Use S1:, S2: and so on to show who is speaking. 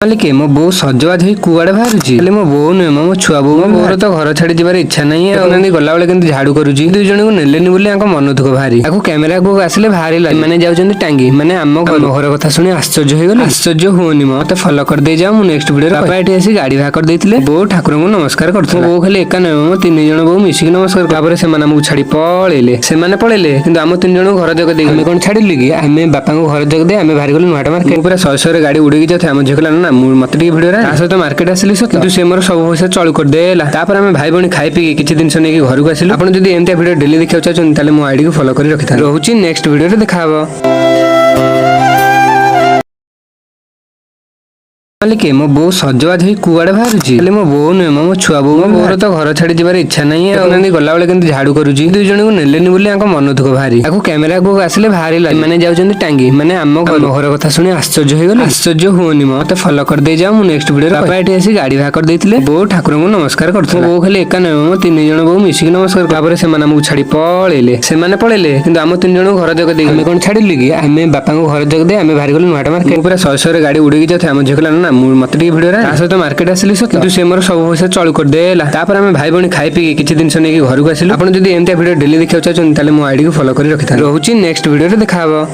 S1: मालिके मो बो सजवाज होई कुआड़े बाहरुची मो बो नुहे मो छुआ बो मो बोर तो घर छाड़ी जबार इच्छा नहीं है गला बेले केंति झाड़ू करूची दुई जण को नेलेनी बोली मन दुख भारी आको कैमेरा को आसिले भारी लागे माने जाउछन्ती टांगी माने आम घर कथा सुनी आश्चर्य होइगले आश्चर्य होनी मते फॉलो कर दे जाओ मु नेक्स्ट वीडियो रे बापा एठी आसी गाड़ी भाग कर देथिले बो ठाकुर को नमस्कार करथले बो खाली एका न मो तीन जण बो मिसिक नमस्कार तापर से माने हमहु छाड़ी पळेले से माने पळेले किंतु आम तीन जण घर जग दे हम कोन छाडिले कि आमे बापा को घर जग दे आमे भारी गलो नुहाटा मार्केट पूरा 100 रे गाड़ी उड़ी जाथे हम झकला ना मते टी वीडियो रे आसो तो मार्केट आसिली सत किंतु से मोर सब पैसा चल कर देला तापर हम भाई बणी खाई पी किछि दिन से नेकी घर को आसिलु आपण जदी एंते वीडियो डेली देखियो चाहछन ताले मो आईडी को फॉलो करी रखिता रहूची नेक्स्ट वीडियो रे देखाबो। मालिके मो बो सजवाज होई कुआड़े बाहरुची मो बो नुहे मो छुआ बो मो बोर तो घर छाड़ी जबार इच्छा नहीं है गला बेले केंति झाड़ू करूची दुई जण को नेलेनी बोली मन दुख भारी आको कैमेरा को आसिले भारी लागे माने जाउछन्ती टांगी माने आम घर कथा सुनी आश्चर्य होइगले आश्चर्य होनी मते फॉलो कर दे जाओ मु नेक्स्ट वीडियो रे बापा एठी आसी गाड़ी भाग कर देथिले बो ठाकुर को नमस्कार करथले बो खाली एका न मो तीन जण बो मिसिक नमस्कार तापर से माने हमहु छाड़ी पळेले से माने पळेले किंतु आम तीन जण घर जग दे हम कोन छाडिले कि आमे बापा को घर जग दे आमे भारी गलो नुहाटा मार्केट पूरा 100 रे गाड़ी उड़ी जाथे हम झकला ना मते टी वीडियो रे आसो तो मार्केट आसिली सत किंतु से मोर सब पैसा चल कर देला तापर हम भाई बणी खाई पी किछि दिन से नेकी घर को आसिलु आपण जदी एंते वीडियो डेली देखियो चाहछन ताले मो आईडी को फॉलो करी रखिता रहूची नेक्स्ट वीडियो रे देखाबो।